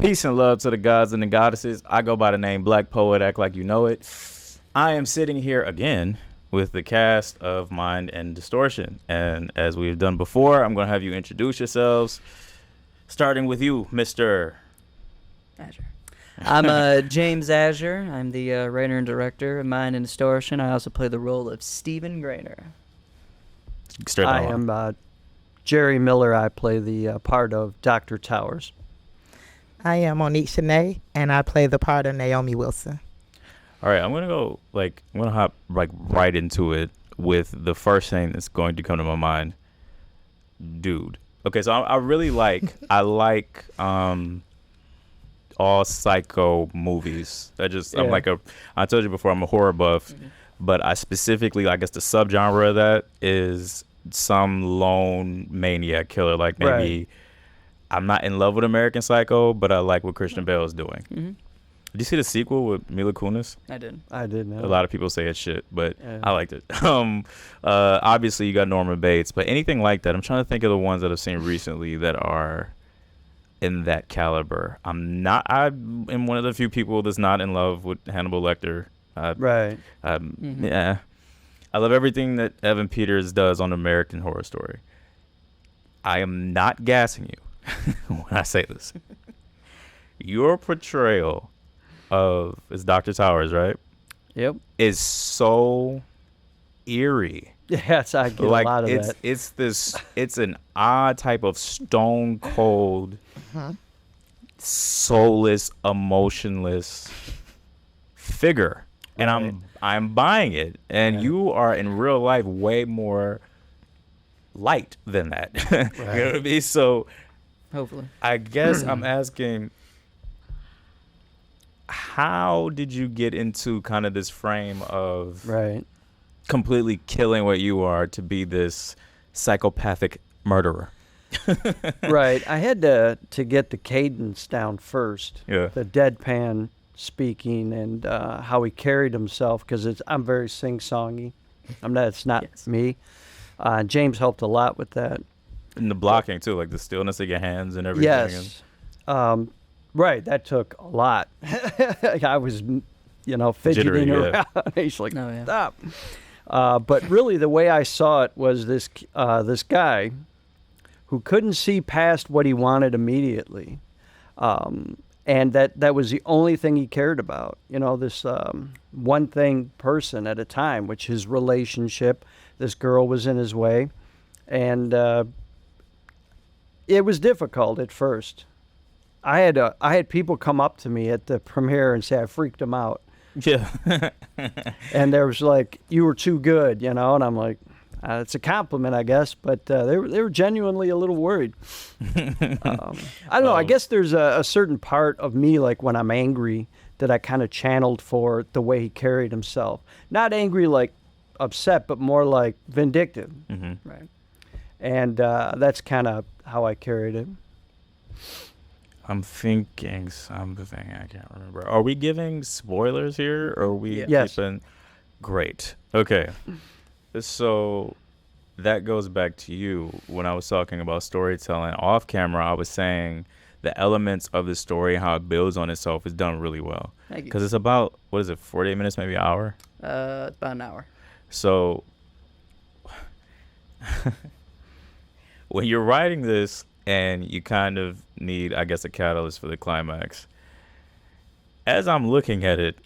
Peace and love to the gods and the goddesses. I go by the name Black Poet, act like you know it. I am sitting here again with the cast of Mind and Distortion. And as we've done before, I'm going to have you introduce yourselves. Starting with you, Mr. Azure. I'm James Azure. I'm the writer and director of Mind and Distortion. I also play the role of Stephen Grainer. I am Jerry Miller. I play the part of Dr. Towers. I am Monique, and I play the part of Naomi Wilson. All right, I'm gonna hop right into it with the first thing that's going to come to my mind. Dude. Okay, so I really like all psycho movies. I told you before, I'm a horror buff, but I specifically, I guess the subgenre of that is some lone maniac killer. Like maybe Right. I'm not in love with American Psycho, but I like what Christian Bale is doing. Mm-hmm. Did you see the sequel with Mila Kunis? I did. I did know. A lot of people say it's shit, but Yeah. I liked it. Obviously, you got Norman Bates, but anything like that, I'm trying to think of the ones that I've seen recently that are in that caliber. I'm one of the few people that's not in love with Hannibal Lecter. Right. Yeah. I love everything that Evan Peters does on American Horror Story. I am not gassing you when I say this. Your portrayal of it's Dr. Towers, right? Yep. Is so eerie. Yes, I get a lot of that. It's an odd type of stone cold, soulless, emotionless figure. And Right. I'm buying it. And Yeah. you are in real life way more light than that. You know what I mean? So Hopefully. I guess I'm asking, how did you get into kind of this frame of Right. completely killing what you are to be this psychopathic murderer? Right. I had to get the cadence down first. Yeah. The deadpan speaking and how he carried himself, because I'm very sing-songy. It's not Yes. me. James helped a lot with that. And the blocking too, like the stillness of your hands and everything. Yes. Right. That took a lot. I was, fidgeting Jittery, around. He's like, Oh, yeah. stop. But really, the way I saw it was this guy who couldn't see past what he wanted immediately. And that was the only thing he cared about. This one thing person at a time, which his relationship, this girl was in his way. And it was difficult at first. I had people come up to me at the premiere and say I freaked them out. Yeah. And there was like, you were too good, and I'm like, it's a compliment, I guess, but they were genuinely a little worried. I don't know. I guess there's a certain part of me, like when I'm angry, that I kind of channeled for the way he carried himself. Not angry like upset, but more like vindictive. Mm-hmm. Right. And that's kind of how I carried it. I'm thinking something I can't remember. Are we giving spoilers here, or are we Yes. keeping? Great. Okay. So that goes back to you when I was talking about storytelling off camera. I was saying the elements of the story, how it builds on itself, is done really well. Thank you. Because it's about 48 minutes, maybe an hour. About an hour. So when you're writing this and you kind of need, I guess, a catalyst for the climax, as I'm looking at it,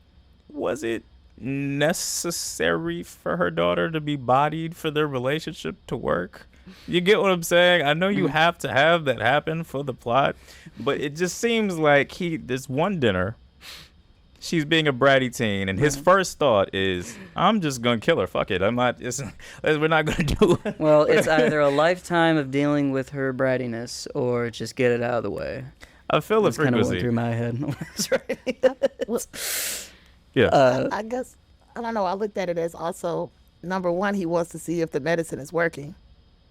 was it necessary for her daughter to be bodied for their relationship to work? You get what I'm saying? I know you have to have that happen for the plot, but it just seems like this one dinner, she's being a bratty teen, and his first thought is, I'm just gonna kill her. Fuck it. We're not gonna do it. Well, it's either a lifetime of dealing with her brattiness or just get it out of the way. I feel the That's kind of went frequency. through my head. when I was writing it. Yeah. I guess, I don't know, I looked at it as also, number one, he wants to see if the medicine is working,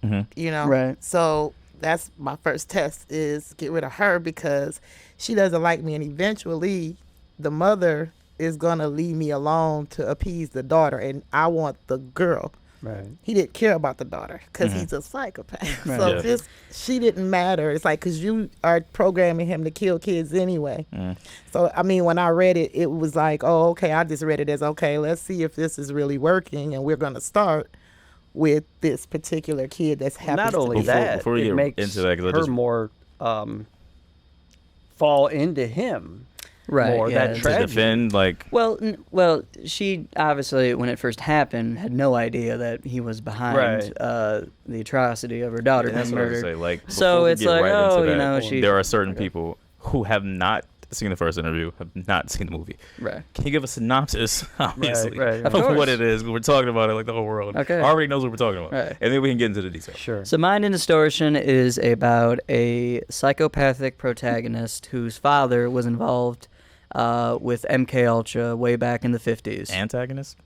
Right. So that's my first test, is get rid of her because she doesn't like me, and eventually the mother is going to leave me alone to appease the daughter, and I want the girl. Right. He didn't care about the daughter because he's a psychopath. Right. So Yeah. just she didn't matter. It's like because you are programming him to kill kids anyway. So I mean, when I read it, it was like, oh, okay. I just read it as okay. Let's see if this is really working, and we're gonna start with this particular kid that's happens Not only to be. that, before we it get makes into that, 'cause I her just- more fall into him. Right. More, yeah, that it's- To tragedy. defend, like, Well, she obviously, when it first happened, had no idea that he was behind Right. The atrocity of her daughter that's being what I was murdered. gonna say. Like, So before we it's get like, right into oh, you that, know, she. there are certain okay. people who have not seen the first interview, have not seen the movie. Right. Can you give a synopsis? Obviously, right, of of what course. it is. We're talking about it like the whole world Okay. already knows what we're talking about, Right. and then we can get into the details. Sure. So, Mind and Distortion is about a psychopathic protagonist whose father was involved with MK Ultra way back in the 50s. Antagonist,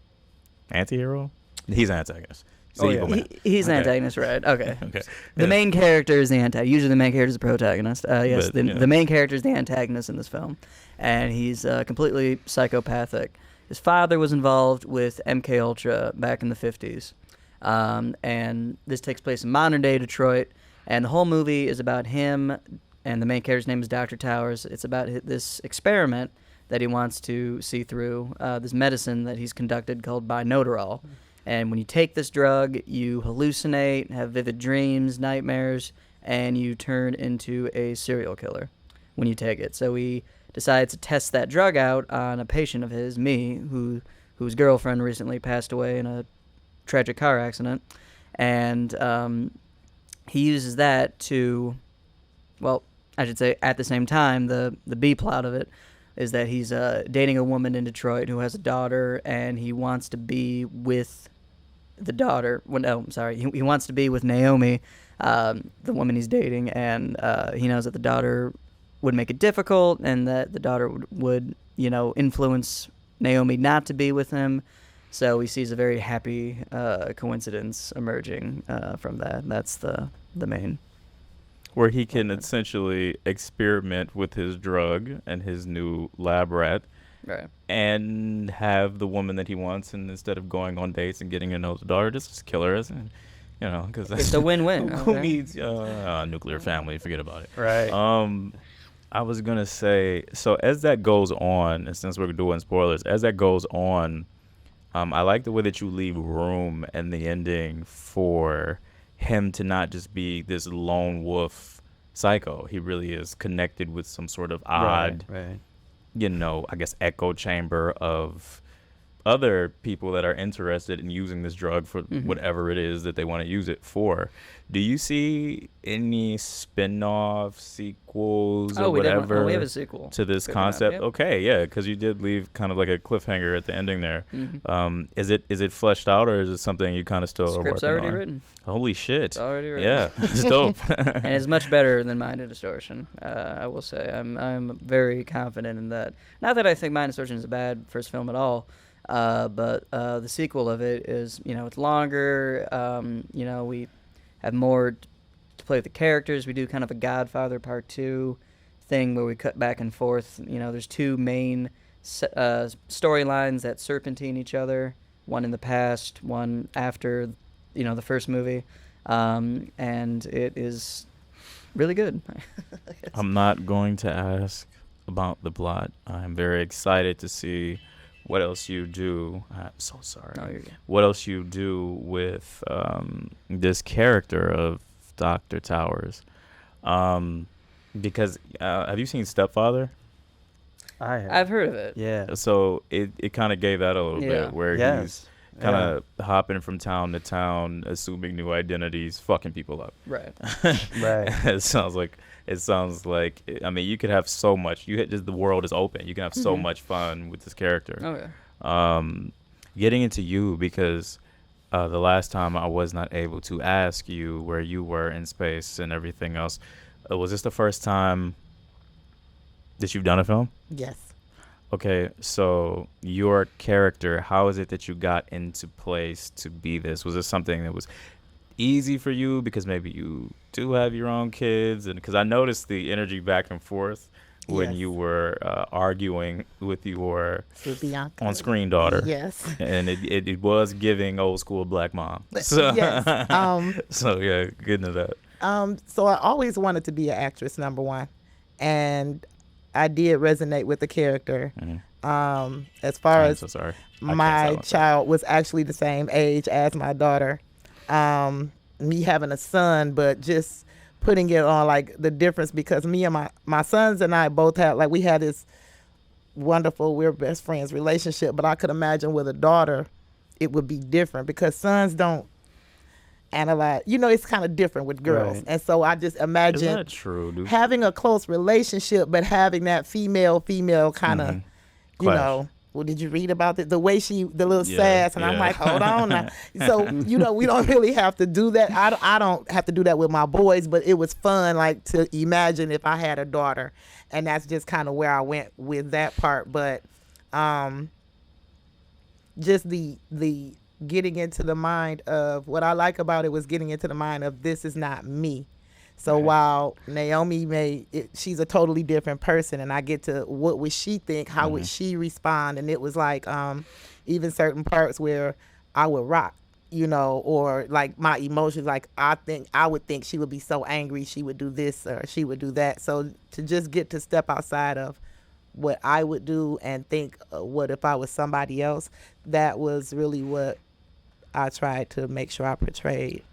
anti-hero. He's an antagonist. He's Oh, the yeah. evil man. He's an Okay. antagonist, right? Okay. Okay. The Yeah. main character is the antagonist. Usually, the main character is the protagonist. Yes, But, the, yeah. the main character is the antagonist in this film, and he's completely psychopathic. His father was involved with MK Ultra back in the 50s, and this takes place in modern day Detroit. And the whole movie is about him, and the main character's name is Dr. Towers. It's about this experiment that he wants to see through, this medicine that he's conducted called binaural. And when you take this drug, you hallucinate, have vivid dreams, nightmares, and you turn into a serial killer when you take it. So he decides to test that drug out on a patient of his, me, whose girlfriend recently passed away in a tragic car accident. And he uses that to, well, I should say at the same time, the B plot of it is that he's dating a woman in Detroit who has a daughter, and he wants to be with the daughter. Well, no, I'm sorry. He wants to be with Naomi, the woman he's dating, and he knows that the daughter would make it difficult, and that the daughter would influence Naomi not to be with him. So he sees a very happy coincidence emerging from that. That's the main. Where he can essentially experiment with his drug and his new lab rat, Right. and have the woman that he wants, and instead of going on dates and getting to know the daughter, just kill her, because It's a win-win. who okay? needs a nuclear family? Forget about it. Right. I was gonna say, so as that goes on, and since we're doing spoilers, as that goes on, I like the way that you leave room in the ending for him to not just be this lone wolf psycho. He really is connected with some sort of odd, Right. I guess echo chamber of other people that are interested in using this drug for whatever it is that they want to use it for. Do you see any spin-off sequels or We whatever we have a sequel to this coming out, concept? yep. Okay, yeah, because you did leave kind of like a cliffhanger at the ending there. Mhm. Is it fleshed out, or is it something you kind of still are Script's working already on? written. Holy shit! It's already written. Yeah, it's dope. And it's much better than Mind and Distortion. I will say I'm very confident in that. Not that I think Mind and Distortion is a bad first film at all, but the sequel of it is it's longer. We have more to play with the characters. We do kind of a Godfather Part 2 thing where we cut back and forth. There's two main storylines that serpentine each other. One in the past, one after the first movie. And it is really good. I'm not going to ask about the plot. I'm very excited to see what else you do. I'm so sorry. No, you're good. What else you do with this character of Dr. Towers? Because have you seen Stepfather? I have. I've heard of it. Yeah. So it kind of gave that a little Yeah. bit, where he's Yes. kind of hopping from town to town, assuming new identities, fucking people up. Right. Right. It sounds like. I mean, you could have so much. Just the world is open. You can have so much fun with this character. Oh yeah. Getting into you, because the last time I was not able to ask you where you were in space and everything else. Was this the first time that you've done a film? Yes. Okay, so your character, how is it that you got into place to be this? Was this something that was easy for you because maybe you do have your own kids? And because I noticed the energy back and forth when Yes. you were arguing with your With Bianca. on-screen daughter. Yes. And it was giving old school black mom. So, Yes. so yeah, getting to that. So I always wanted to be an actress, number one, and I did resonate with the character. As far I am as so sorry. I can't my silence that. child was actually the same age as my daughter, me having a son, but just putting it on like the difference, because me and my sons and I both had, like, we had this wonderful, we're best friends relationship, but I could imagine with a daughter it would be different, because sons don't analyze, it's kind of different with girls. Right. And so I just Is imagine that true, dude? having a close relationship, but having that female kind of, Clash. well, did you read about the way the little Yeah, sass? And I'm yeah. like, hold on now. So, we don't really have to do that. I don't have to do that with my boys, but it was fun, like, to imagine if I had a daughter. And that's just kind of where I went with that part. But just the getting into the mind of, what I like about it was getting into the mind of, this is not me. So while Naomi she's a totally different person, and I get to, what would she think? How would she respond? And it was like, even certain parts where I would rock, or like my emotions, like I would think she would be so angry, she would do this or she would do that. So to just get to step outside of what I would do and think, what if I was somebody else, that was really what I tried to make sure I portrayed.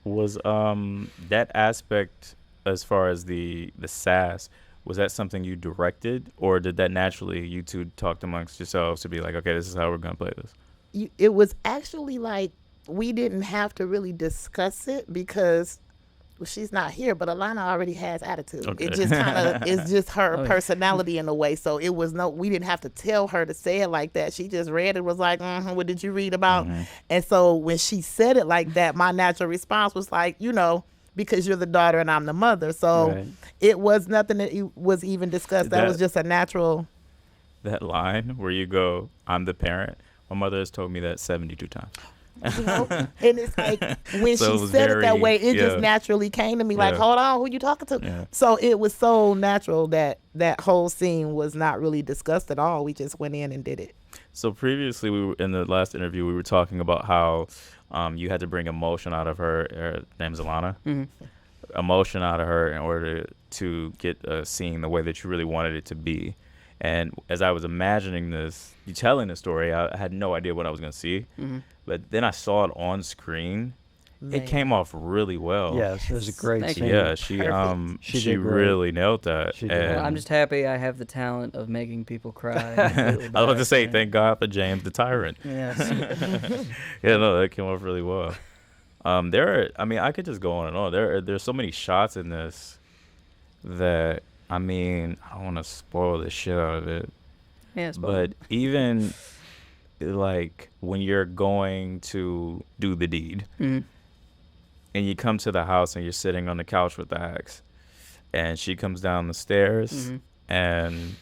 Was that aspect, as far as the sass, was that something you directed, or did that naturally you two talked amongst yourselves to be like, okay, this is how we're gonna play this? It was actually like, we didn't have to really discuss it, because she's not here, but Alana already has attitude. Okay. It just kind of is just her personality in a way. So it was we didn't have to tell her to say it like that. She just read it, was like, what did you read about? And so when she said it like that, my natural response was like, because you're the daughter and I'm the mother. So Right. it was nothing that was even discussed. That was just a natural. That line where you go, I'm the parent. My mother has told me that 72 times. And it's like, when So it she was said it that very- way, it yeah. just naturally came to me, like, Yeah. hold on, who you talking to? Yeah. So it was so natural that that whole scene was not really discussed at all. We just went in and did it. So previously, we were in the last interview, we were talking about how you had to bring emotion out of her. Her name's Alana. Emotion out of her in order to get a scene the way that you really wanted it to be. And as I was imagining this, you telling the story, I had no idea what I was going to see. But then I saw it on screen. Man. It came off really well. Yes, it was a great Thank scene. you. Yeah, she Perfect. she did great. really nailed that. She did. And Well, I'm just happy I have the talent of making people cry. I was about to say, thank God for James the Tyrant. Yes. Yeah, no, that came off really well. I could just go on and on. There's so many shots in this that, I don't want to spoil the shit out of it. Yes, But even, like, when you're going to do the deed, and you come to the house and you're sitting on the couch with the axe, and she comes down the stairs, and,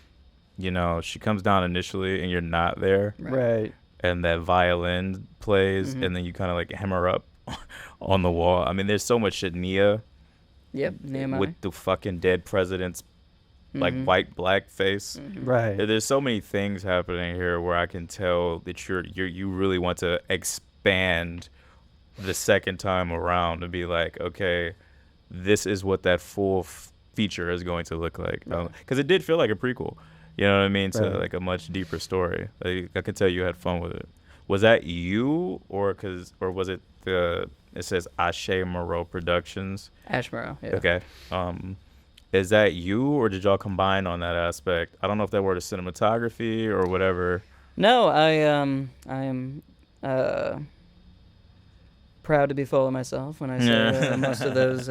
she comes down initially and you're not there, Right. and that violin plays, and then you kind of like hem her up on the wall. There's so much shit, Nia, Yep, Nehemiah. with the fucking dead president's like white black face. Right. There's so many things happening here where I can tell that you really want to expand the second time around and be like, okay, this is what that full feature is going to look like. Because it did feel like a prequel, you know what I mean, to Right. like a much deeper story. Like, I could tell you had fun with it. Was that you, or was it it says Ashe Moreau Productions? Ashmore, yeah. Okay. Is that you, or did y'all combine on that aspect? I don't know if that word is cinematography or whatever. No, I am proud to be full of myself when I say most of those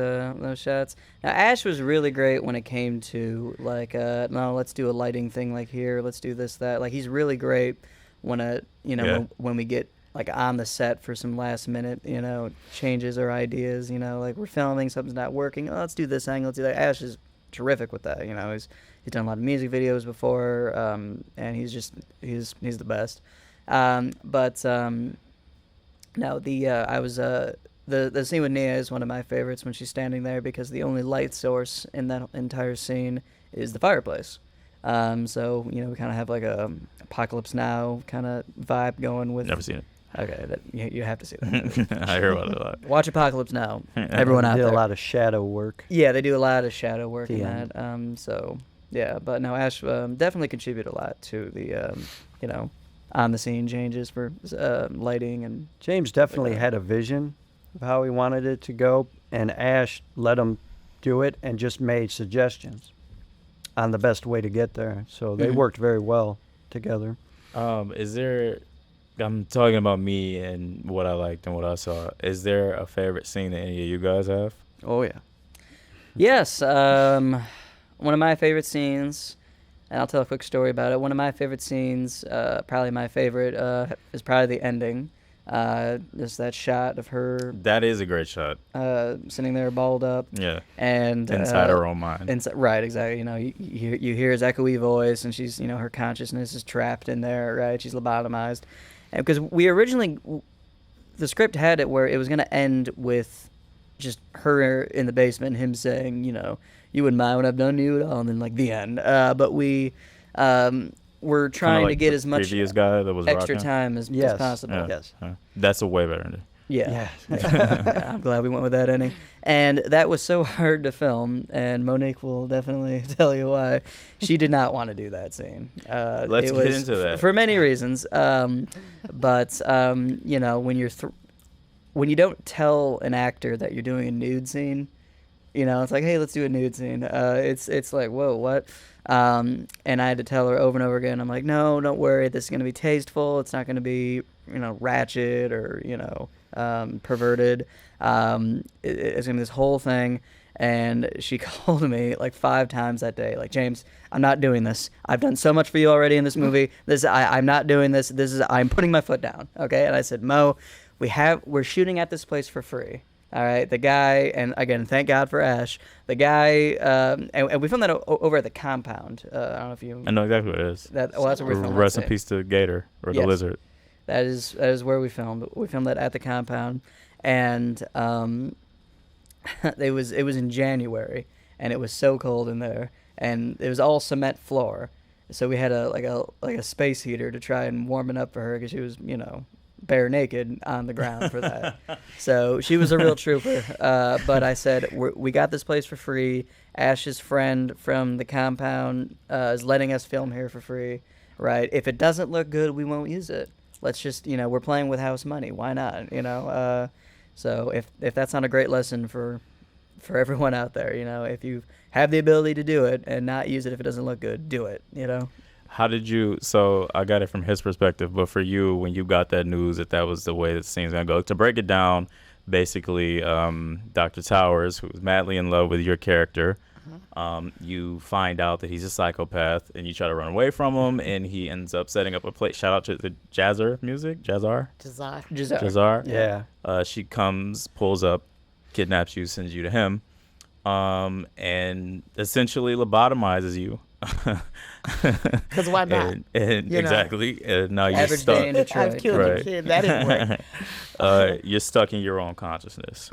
shots. Now, Ash was really great when it came to like, no, let's do a lighting thing like here, let's do this, that. Like, he's really great when when we get like on the set for some last minute, changes or ideas, like we're filming, something's not working. Oh, let's do this angle, let's do that. Ash is terrific with that. He's done a lot of music videos before, and he's the best. No, the scene with Nia is one of my favorites when she's standing there, because the only light source in that entire scene is the fireplace. So we kind of have like a Apocalypse Now kind of vibe going with. Never seen it. Okay, you have to see that. I hear about it a lot. Watch Apocalypse Now. Everyone out did there. a lot of shadow work. Yeah, they do a lot of shadow work in Yeah. that. So yeah, but no, Ash definitely contribute a lot to the on the scene changes for lighting and. James definitely had a vision of how he wanted it to go, and Ash let him do it and just made suggestions on the best way to get there. So they Mhm. worked very well together. Is there? I'm talking about me and what I liked and what I saw. Is there a favorite scene that any of you guys have? Oh yeah. Yes, one of my favorite scenes, and I'll tell a quick story about it. One of my favorite scenes, probably my favorite, is probably the ending. Just that shot of her That is a great shot. sitting there balled up Yeah. and Inside her own mind. Right, exactly. You hear his echoey voice, and she's her consciousness is trapped in there. Right, she's lobotomized, and because we originally, the script had it where it was going to end with just her in the basement, and him saying, you wouldn't mind what I've done to you at all, and then like the end. But we were trying Kinda to like get the as much previous guy that was extra rocking. time as Yes. possible. Yeah. Yes. That's a way better ending. Yeah. Yeah, I'm glad we went with that ending. And that was so hard to film, and Monique will definitely tell you why. She did not want to do that scene. Let's it get was into that. For many reasons. But when you don't tell an actor that you're doing a nude scene, it's like, hey, let's do a nude scene. It's like, whoa, what? And I had to tell her over and over again. I'm like, no, don't worry. This is going to be tasteful. It's not going to be, ratchet or, perverted. It's going to be this whole thing. And she called me like 5 times that day. Like, James, I'm not doing this. I've done so much for you already in this movie. I'm not doing this. I'm putting my foot down. Okay. And I said, Mo, we're shooting at this place for free. All right, the guy, and again, thank God for Ash. The guy, and we filmed that over at the compound. I don't know if you. I know exactly what it is. That's where we filmed. Rest that in scene. peace to Gator or the Yes. lizard. That is where we filmed. We filmed that at the compound, and it was in January, and it was so cold in there, and it was all cement floor. So we had a space heater to try and warm it up for her because she was bare naked on the ground for that. So she was a real trooper. But I said, we got this place for free. Ash's friend from the compound is letting us film here for free, right? If it doesn't look good, we won't use it. Let's just, we're playing with house money. Why not? So if that's not a great lesson for everyone out there, if you have the ability to do it and not use it if it doesn't look good, do it, How did you? So I got it from his perspective, but for you, when you got that news that was the way that the scene's gonna go, to break it down, basically, Dr. Towers, who's madly in love with your character, you find out that he's a psychopath, and you try to run away from him, and he ends up setting up a place. Shout out to the Jazzar. Jazar. Yeah. She comes, pulls up, kidnaps you, sends you to him, and essentially lobotomizes you. Because why not? And exactly. And now you're Average stuck. day in Detroit. I've killed Right. a kid. That didn't work. You're stuck in your own consciousness.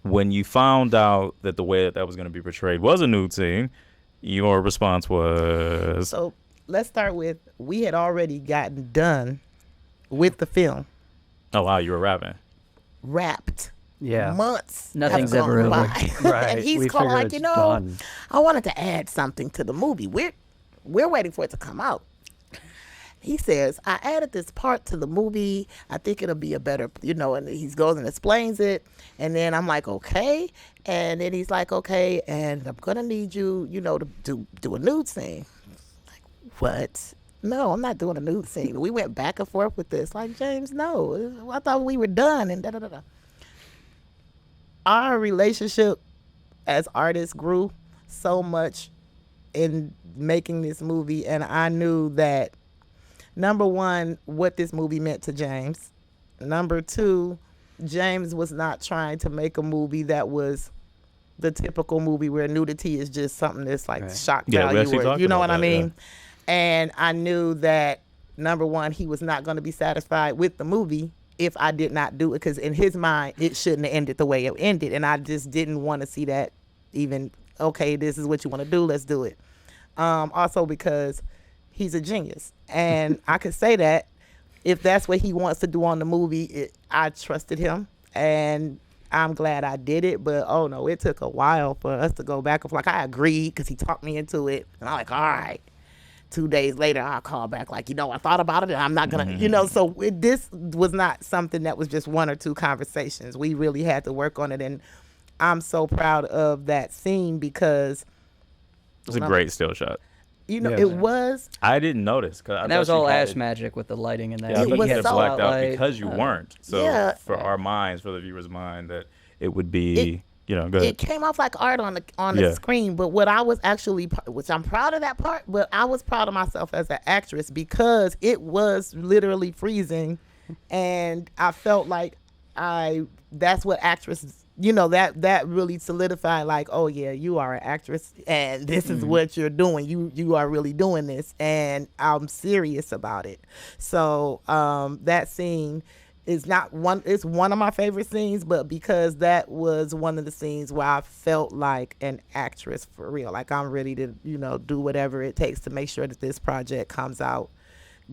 When you found out that the way that was going to be portrayed was a nude scene, your response was, So let's start with, we had already gotten done with the film. "Oh wow, you were rapping." Wrapped. Yeah. Months. Nothing's have ever gone over. by. Right. And he's We calling figure like, it's done. I wanted to add something to the movie. We're waiting for it to come out. He says, I added this part to the movie. I think it'll be a better, and he goes and explains it. And then I'm like, okay. And then he's like, okay, and I'm going to need you, to do a nude scene. Like, what? No, I'm not doing a nude scene. We went back and forth with this. Like, James, no. I thought we were done and da-da-da-da. Our relationship as artists grew so much in making this movie, and I knew that, number one, what this movie meant to James. Number two, James was not trying to make a movie that was the typical movie where nudity is just something that's like shock Yeah, we value, actually or, talked you know about what I that, mean? And I knew that, number one, he was not going to be satisfied with the movie if I did not do it, because in his mind, it shouldn't have ended the way it ended, and I just didn't want to see that even okay, this is what you want to do, let's do it. Also because he's a genius, and I could say that if that's what he wants to do on the movie, I trusted him, and I'm glad I did it. But oh no, it took a while for us to go back and forth. Like, I agreed because he talked me into it, and I'm like, all right. 2 days later, I'll call back like, I thought about it, and I'm not gonna, so this was not something that was just 1 or 2 conversations. We really had to work on it, and I'm so proud of that scene because It's a great still shot. It was. I didn't notice. And that was all Ash magic with the lighting and that. Yeah, I thought was you had so blacked out light. because you weren't. So Yeah. for our minds, for the viewer's mind, that it would be, go ahead. It came off like art on the screen, but what I was actually, which I'm proud of that part, but I was proud of myself as an actress because it was literally freezing, and I felt like that's what actresses, that really solidified, like, oh yeah, you are an actress, and this is what you're doing. You are really doing this, and I'm serious about it. So that scene is it's one of my favorite scenes, but because that was one of the scenes where I felt like an actress for real. Like, I'm ready to, do whatever it takes to make sure that this project comes out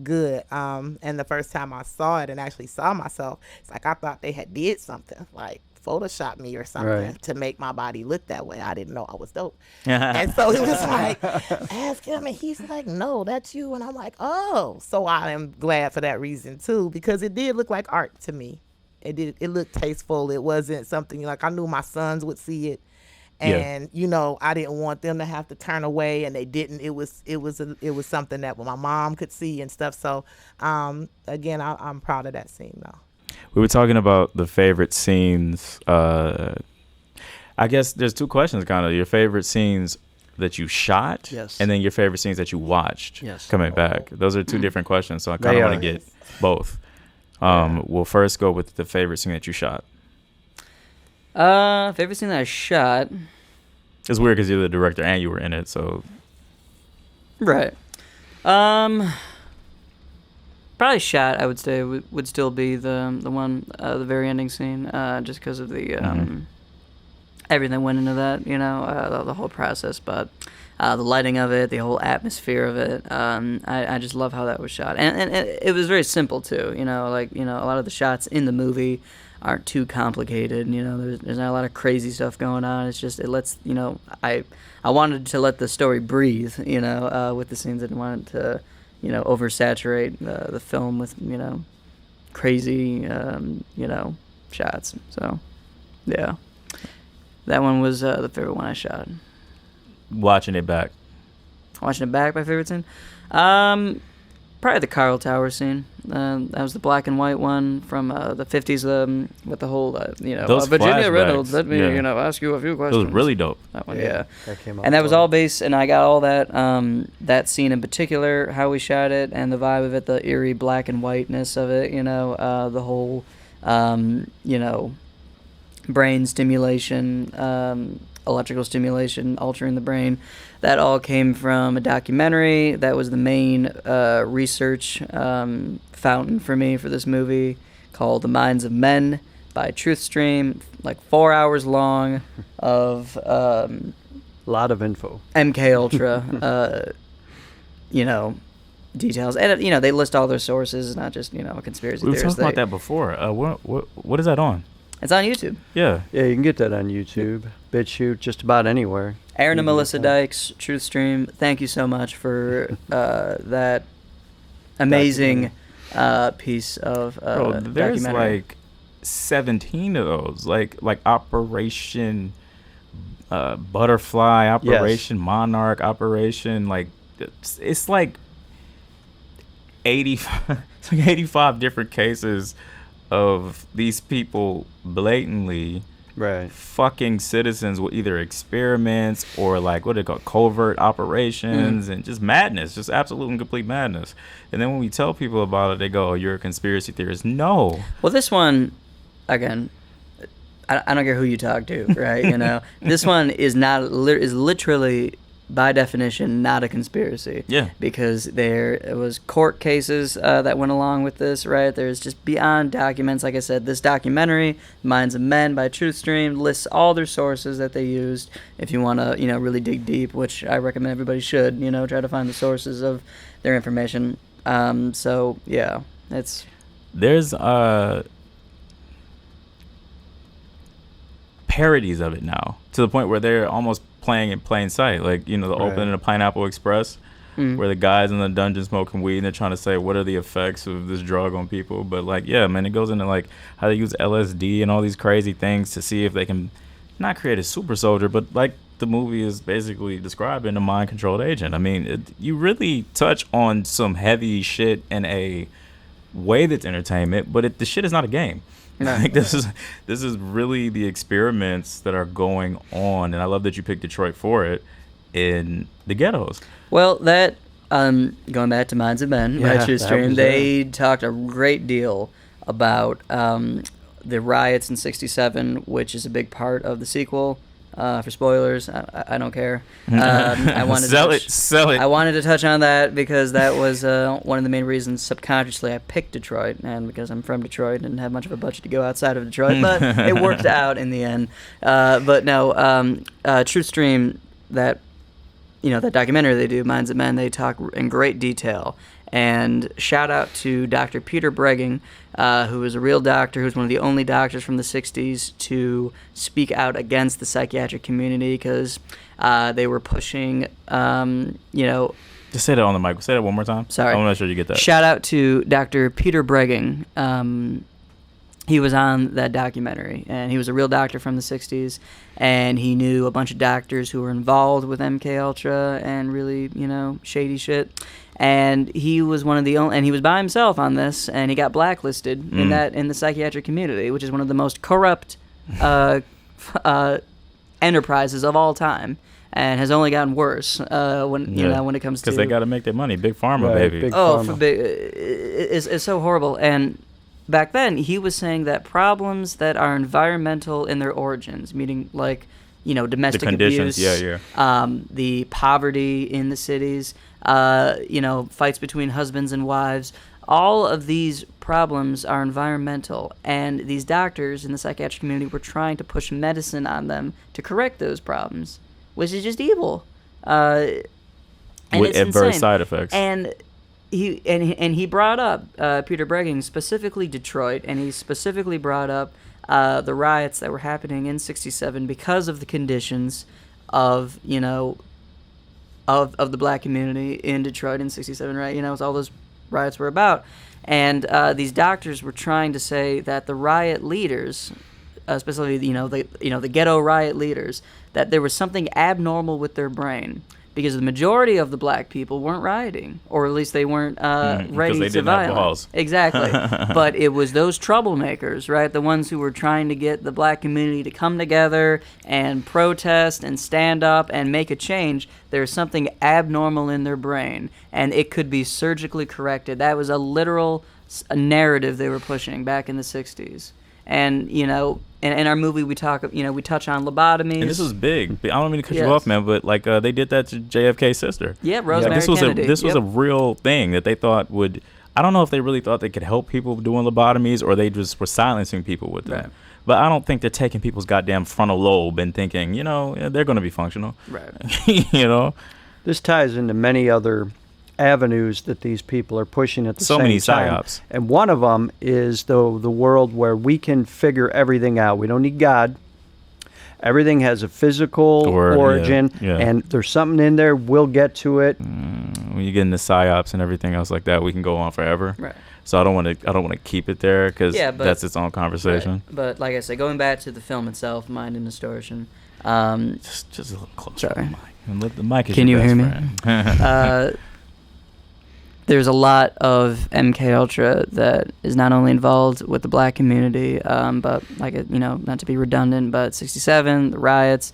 good. And the first time I saw it and actually saw myself, it's like I thought they had did something, like Photoshop me or something to make my body look that way. I didn't know I was dope. And so it was like, ask him, and he's like, no, that's you. And I'm like, oh. So I am glad for that reason too, because it did look like art to me. It looked tasteful. It wasn't something like, I knew my sons would see it, and I didn't want them to have to turn away, and they didn't. It was something that my mom could see and stuff. So again, I'm proud of that scene though. We were talking about the favorite scenes. I guess there's 2 questions, kind of. Your favorite scenes that you shot, yes, and then your favorite scenes that you watched, yes, coming back. Those are 2 different questions, so I kind of want to get both. We'll first go with the favorite scene that you shot. Favorite scene that I shot. It's weird because you're the director and you were in it, so. Right. Probably shot, I would say, would still be the one, the very ending scene, just because of the everything that went into that, the whole process, but the lighting of it, the whole atmosphere of it, I just love how that was shot, and it was very simple too, a lot of the shots in the movie aren't too complicated, there's not a lot of crazy stuff going on. It's just, it lets, I wanted to let the story breathe, with the scenes. I didn't want it to oversaturate the film with, crazy, shots. So, yeah. That one was the favorite one I shot. Watching it back. Watching it back, my favorite scene? Probably the Carl Tower scene. That was the black and white one from the 50s, with the whole, Those Virginia flashbacks, Reynolds, let me, ask you a few It questions. was really dope. That one, yeah. That came out And that was well. all based, and I got all that, that scene in particular, how we shot it, and the vibe of it, the eerie black and whiteness of it, the whole, brain stimulation, electrical stimulation, altering the brain. That all came from a documentary. That was the main research fountain for me for this movie, called The Minds of Men by TruthStream, like 4 hours long of A lot of info. MK Ultra, details, and they list all their sources, not just a conspiracy We were theorist. talking about that before. What is that on? It's on YouTube. Yeah. Yeah, you can get that on YouTube, BitChute, just about anywhere. Aaron and You can Melissa get that. Dykes, TruthStream, thank you so much for that amazing piece of Bro, there's documentary. like 17 of those. Like Operation Butterfly, Operation Monarch, Operation, like it's like 85 it's like 85 different cases of these people blatantly Right. fucking citizens with either experiments or like what they call covert operations and just madness, just absolute and complete madness. And then when we tell people about it, they go, "Oh, you're a conspiracy theorist." No. Well, this one, again, I don't care who you talk to, right? This one is not is literally by definition, not a conspiracy. Yeah. Because there was court cases that went along with this, right? There's just beyond documents. Like I said, this documentary, Minds of Men by TruthStream, lists all their sources that they used. If you want to, really dig deep, which I recommend everybody should, try to find the sources of their information. So, yeah, There's parodies of it now, to the point where they're almost playing in plain sight, like the opening of Pineapple Express, where the guys in the dungeon smoking weed and they're trying to say what are the effects of this drug on people. But like, yeah, man, it goes into like how they use LSD and all these crazy things to see if they can not create a super soldier, but like the movie is basically describing a mind controlled agent. I mean, you really touch on some heavy shit in a way that's entertainment, but the shit is not a game. No. Like this is really the experiments that are going on, and I love that you picked Detroit for it in the ghettos. Well, that going back to Minds of Men, Yeah, right? that TruthStream, was they talked a great deal about the riots in '67, which is a big part of the sequel. For spoilers, I don't care. I wanted Sell it. I wanted to touch on that because that was one of the main reasons subconsciously I picked Detroit, and because I'm from Detroit and didn't have much of a budget to go outside of Detroit, but it worked out in the end. But no, TruthStream, that documentary they do, Minds of Men, they talk in great detail. And shout out to Dr. Peter Bregging, who is a real doctor, who's one of the only doctors from the 60s to speak out against the psychiatric community because they were pushing, Just say that on the mic. Say that one more time. Sorry. I want to make sure you get that. Shout out to Dr. Peter Bregging. He was on that documentary, and he was a real doctor from the 60s, and he knew a bunch of doctors who were involved with MK Ultra and really, shady shit. And he was one of the only, and he was by himself on this, and he got blacklisted in the psychiatric community, which is one of the most corrupt enterprises of all time, and has only gotten worse when it comes to, because they got to make their money. Big pharma, Right, baby. big pharma. pharma. It's so horrible. And back then, he was saying that problems that are environmental in their origins, meaning like domestic The conditions, abuse, the poverty in the cities, fights between husbands and wives. All of these problems are environmental, and these doctors in the psychiatric community were trying to push medicine on them to correct those problems, which is just evil. And with it's adverse insane. side effects. And he brought up Peter Bregging, specifically Detroit, and he specifically brought up the riots that were happening in '67 because of the conditions of of the black community in Detroit in '67, right? It's all those riots were about, and these doctors were trying to say that the riot leaders, especially the ghetto riot leaders, that there was something abnormal with their brain. Because the majority of the black people weren't rioting, or at least they weren't ready they to didn't have violence. balls. Exactly. But it was those troublemakers, right? The ones who were trying to get the black community to come together and protest and stand up and make a change. There's something abnormal in their brain, and it could be surgically corrected. That was a literal narrative they were pushing back in the 60s. And, in our movie, we touch on lobotomies. And this was big. I don't mean to cut you Yes. off, man, but like they did that to JFK's sister. Yeah, Rosemary Kennedy. This was Yep. a real thing that they thought would. I don't know if they really thought they could help people doing lobotomies, or they just were silencing people with them. Right. But I don't think they're taking people's goddamn frontal lobe and thinking, they're going to be functional. Right. This ties into many other avenues that these people are pushing at the So same many time. psyops. And one of them is the world where we can figure everything out. We don't need God. Everything has a physical origin, yeah. and there's something in there. We'll get to it. When you get into psyops and everything else like that, we can go on forever. Right. So I don't want to keep it there because Yeah, but- that's its own conversation. Right. But like I said, going back to the film itself, Mind and Distortion. Just a little closer. Sorry. To the mic. And let the mic is Can your you best hear me? friend. There's a lot of MK Ultra that is not only involved with the black community, but not to be redundant, but '67, the riots,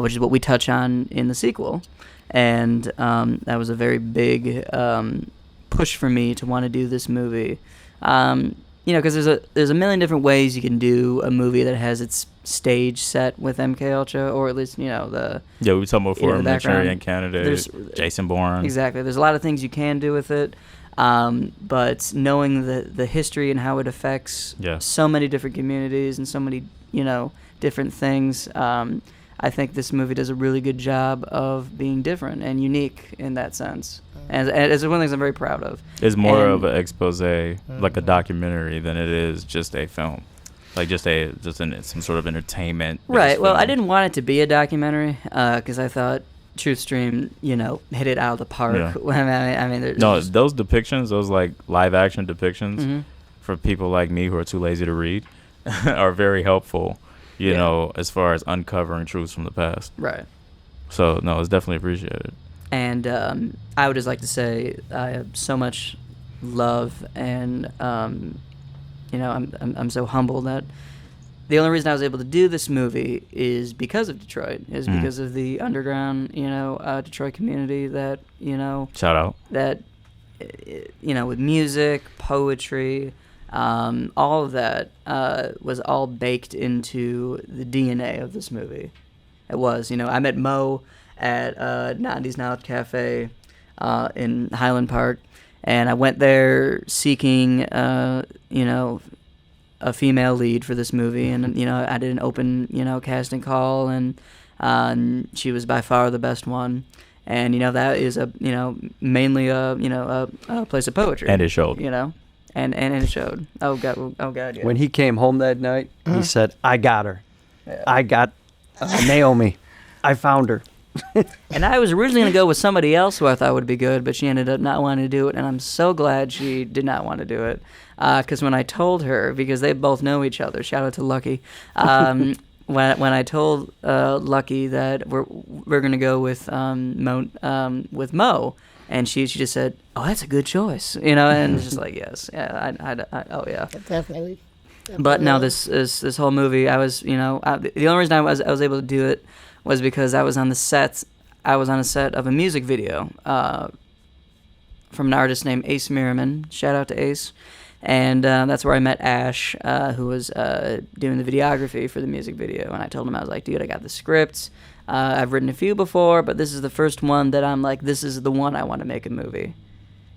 which is what we touch on in the sequel, and that was a very big push for me to want to do this movie. Because there's a million different ways you can do a movie that has its stage set with MK Ultra, or at least the Yeah, we were talking about You know, for the a background. Manchurian Candidate, There's- Jason Bourne. exactly. There's a lot of things you can do with it, but knowing the history and how it affects Yeah. so many different communities and so many different things. I think this movie does a really good job of being different and unique in that sense, and it's one of the things I'm very proud of. It's more And- of an expose, like a documentary, than it is just a film, like some sort of entertainment. Right. Well, I didn't want it to be a documentary because I thought Truth Stream, hit it out of the park. Yeah. I mean, No, those depictions, those like live action depictions, Mhm. for people like me who are too lazy to read, are very helpful. Yeah. As far as uncovering truths from the past. Right. So no, it's definitely appreciated. And I would just like to say I have so much love, and I'm so humbled that the only reason I was able to do this movie is because of Detroit, because of the underground, Detroit community that Shout out. that with music, poetry, all of that was all baked into the DNA of this movie. It was, I met Mo at 90s Knowledge Cafe in Highland Park, and I went there seeking, a female lead for this movie, and I did an open, casting call, and she was by far the best one. And that is mainly a place of poetry. And it showed. And it showed. Oh god, yeah. When he came home that night, he said, "I got her. Yeah. I got Naomi. I found her." And I was originally going to go with somebody else who I thought would be good, but she ended up not wanting to do it, and I'm so glad she did not want to do it. Because when I told her, because they both know each other, shout out to Lucky, when I told Lucky that we're going to go with Mo, and she just said, "Oh, that's a good choice," and it's just like, yes, yeah, oh yeah. Definitely. But no, this whole movie, I was, the only reason I was able to do it was because I was on the set. I was on a set of a music video from an artist named Ace Merriman. Shout out to Ace. And that's where I met Ash, who was doing the videography for the music video. And I told him, I was like, dude, I got the scripts. I've written a few before, but this is the first one that I'm like, this is the one I want to make a movie.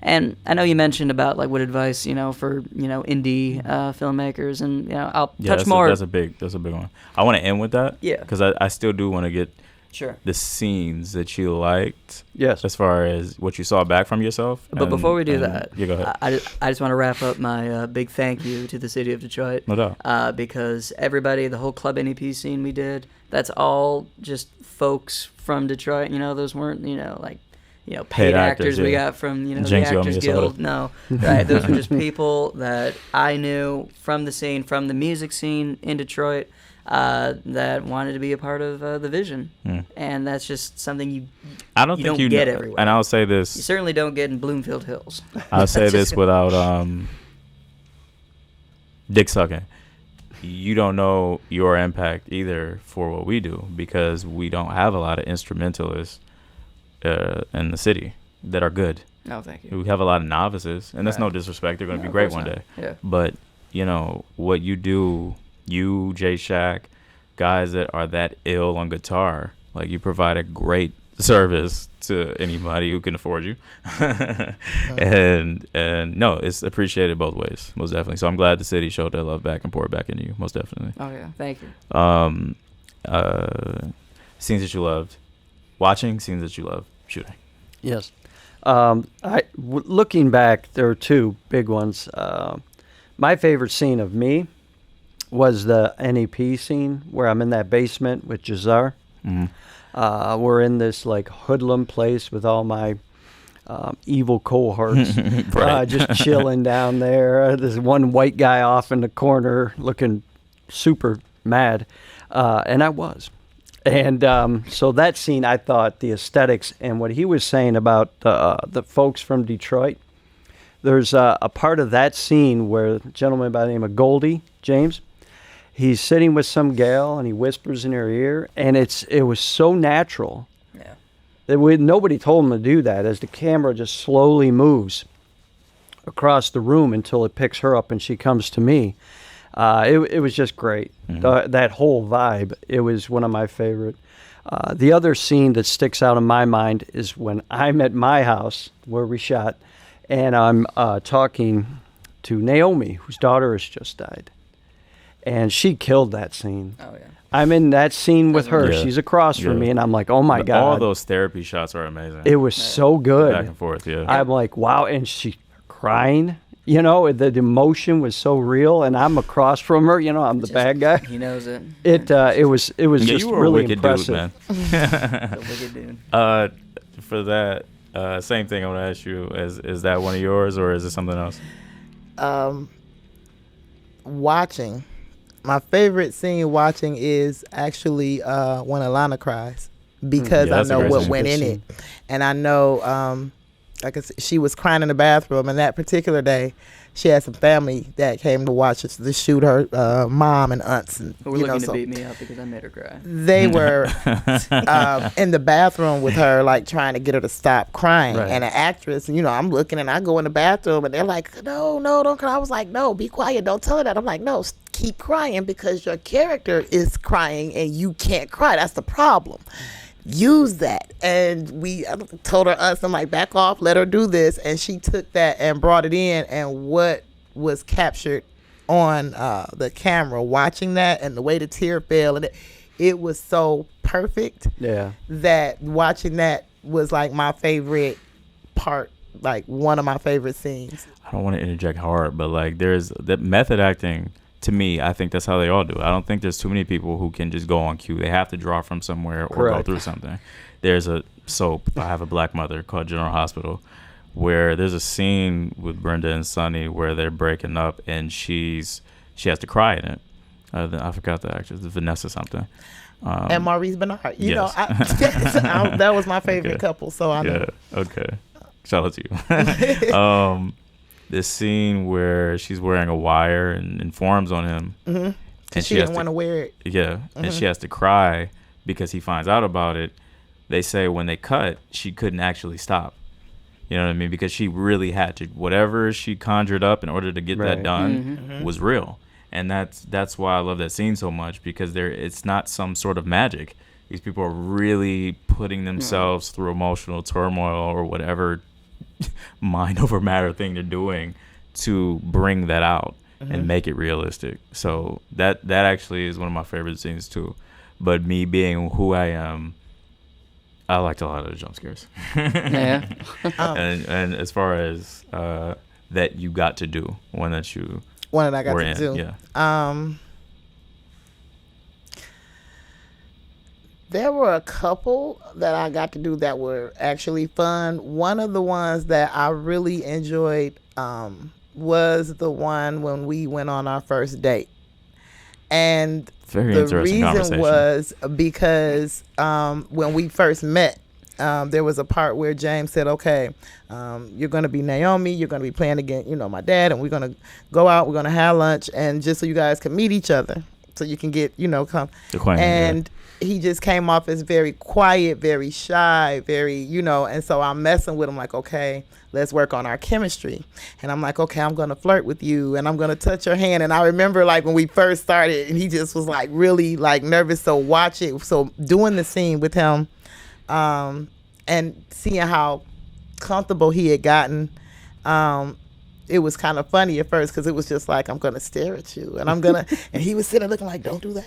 And I know you mentioned about like what advice, for indie filmmakers, and I'll touch more. That's a big one. I want to end with that. Yeah. Because I still do want to get Sure. the scenes that you liked. Yes. As far as what you saw back from yourself. But before we do that, yeah, go ahead. I just want to wrap up my big thank you to the city of Detroit. No doubt. Because everybody, the whole Club NEP scene we did, that's all just folks from Detroit. Those weren't, paid actors yeah. we got from, the Jinx, you owe me Actors a soda. Guild. No, right. Those were just people that I knew from the scene, from the music scene in Detroit, that wanted to be a part of the vision. And that's just something I don't you think don't you get know, everywhere. and I'll say you this. certainly don't get in Bloomfield Hills. I'll say this without dick sucking. You don't know your impact either for what we do, because we don't have a lot of instrumentalists in the city that are good. No, thank you. We have a lot of novices, and that's Right. no disrespect. They're going to No, be of great course one not. day. Yeah. But what you do, you, Jay Shack, guys that are that ill on guitar, like, you provide a great service to anybody who can afford you. and no, it's appreciated both ways, most definitely. So I'm glad the city showed their love back and poured back into you, most definitely. Oh yeah, thank you. Scenes that you loved watching, scenes that you love shooting. Yes. Looking back, there are two big ones. My favorite scene of me was the NEP scene where I'm in that basement with Jazar. We're in this like hoodlum place with all my evil cohorts, Right. just chilling down there. There's one white guy off in the corner looking super mad, and I was. And so that scene, I thought the aesthetics and what he was saying about the folks from Detroit, there's a part of that scene where a gentleman by the name of Goldie, James, he's sitting with some gal and he whispers in her ear, and it was so natural. Yeah. That nobody told him to do that, as the camera just slowly moves across the room until it picks her up and she comes to me. It was just great. That whole vibe, it was one of my favorite. The other scene that sticks out in my mind is when I'm at my house where we shot, and I'm talking to Naomi, whose daughter has just died. And she killed that scene. Oh, yeah. I'm in that scene with her. Yeah. She's across from me, and I'm like, oh, my God. All those therapy shots are amazing. It was so good. Back and forth, yeah. I'm like, wow. And she crying. You know, the emotion was so real, and I'm across from her. You know, I'm the bad guy. He knows it. It was Yeah, just you were really a wicked impressive. dude, man. A wicked dude. For that, same thing I want to ask you, is that one of yours, or is it something else? Watching. My favorite scene watching is actually when Alana cries, because Yeah, I that's a know great what scene. went in it, and I know like I said, she was crying in the bathroom, and that particular day she had some family that came to watch us to shoot her mom and aunts, and Who were you know, looking to so beat me up because I made her cry. they were in the bathroom with her, like trying to get her to stop crying. Right. And an actress, you know, I'm looking and I go in the bathroom and they're like, no, don't cry. I was like, no, be quiet. Don't tell her that. I'm like, no, keep crying because your character is crying and you can't cry. That's the problem. Use that. And I told her I'm like, back off, let her do this. And she took that and brought it in. And what was captured on the camera, watching that and the way the tear fell, and it was so perfect. Yeah. That watching that was like my favorite part, like one of my favorite scenes. I don't want to interject hard, but like there's that method acting. To me, I think that's how they all do it. I don't think there's too many people who can just go on cue. They have to draw from somewhere or Correct. go through something. There's a soap, I Have a Black Mother, called General Hospital, where there's a scene with Brenda and Sonny where they're breaking up and she has to cry in it. I forgot the actress, Vanessa something. And Maurice Bernard. You yes. know, that was my favorite Okay. couple, so I know. Yeah, okay. Shout out to you. This scene where she's wearing a wire and informs on him. Mm-hmm. And She didn't want to wear it. Yeah, and she has to cry because he finds out about it. They say when they cut, she couldn't actually stop. You know what I mean? Because she really had to. Whatever she conjured up in order to get that Right. done was real. And that's why I love that scene so much, because it's not some sort of magic. These people are really putting themselves through emotional turmoil or whatever mind over matter thing they're doing to bring that out and make it realistic. So that actually is one of my favorite scenes too. But me being who I am, I liked a lot of the jump scares. Yeah. and as far as that you got to do, one that you One that I got were to in, do. yeah. There were a couple that I got to do that were actually fun. One of the ones that I really enjoyed was the one when we went on our first date. And Very the interesting reason conversation. was because when we first met, there was a part where James said, okay, you're going to be Naomi, you're going to be playing against, my dad, and we're going to go out, we're going to have lunch, and just so you guys can meet each other, so you can get, come. Acquainted, And he just came off as very quiet, very shy, very, and so I'm messing with him like, okay, let's work on our chemistry. And I'm like, okay, I'm going to flirt with you and I'm going to touch your hand. And I remember like when we first started and he just was like really like nervous. So doing the scene with him and seeing how comfortable he had gotten, it was kind of funny at first because it was just like, I'm going to stare at you and I'm going to, and he was sitting there looking like, don't do that.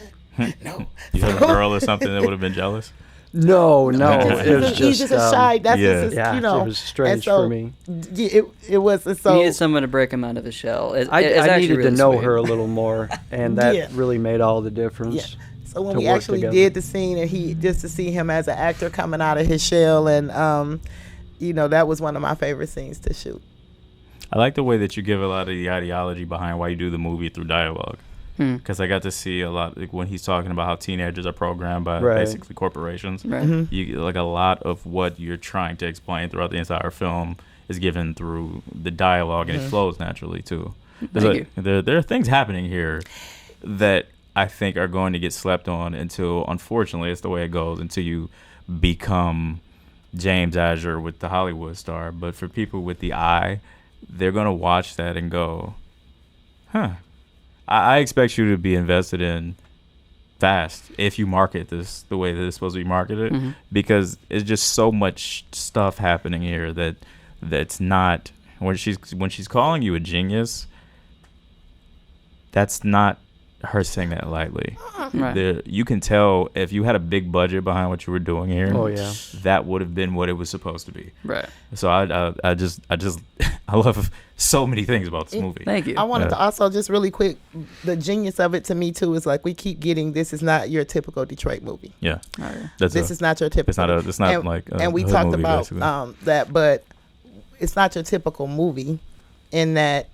No. You have a girl or something that would have been jealous? No, it was He's just just a shy. That's yeah. just, yeah, it was strange and so, for me. It was He so. needed someone to break him out of his shell. I actually needed really to know sweet. her a little more, and that Yeah. really made all the difference. Yeah. So when to we work actually together. did the scene, and just to see him as an actor coming out of his shell, and that was one of my favorite scenes to shoot. I like the way that you give a lot of the ideology behind why you do the movie through dialogue. Because I got to see a lot, like when he's talking about how teenagers are programmed by Right. basically corporations. Right. You like a lot of what you're trying to explain throughout the entire film is given through the dialogue, and it flows naturally too. Thank There are things happening here that I think are going to get slept on until, unfortunately, it's the way it goes, until you become James Azure with the Hollywood star. But for people with the eye, they're going to watch that and go, huh, I expect you to be invested in fast if you market this the way that it's supposed to be marketed, because it's just so much stuff happening here that's not, when she's calling you a genius, that's not her saying that lightly. Right. You can tell if you had a big budget behind what you were doing here. Oh, yeah. That would have been what it was supposed to be. Right. So I just I love so many things about this movie. Thank you. I wanted to also just really quick, the genius of it to me too is like we keep getting, this is not your typical Detroit movie. Yeah, Oh, yeah. This is not your typical. It's not and, like and we hood talked movie, about basically. that, but it's not your typical movie in that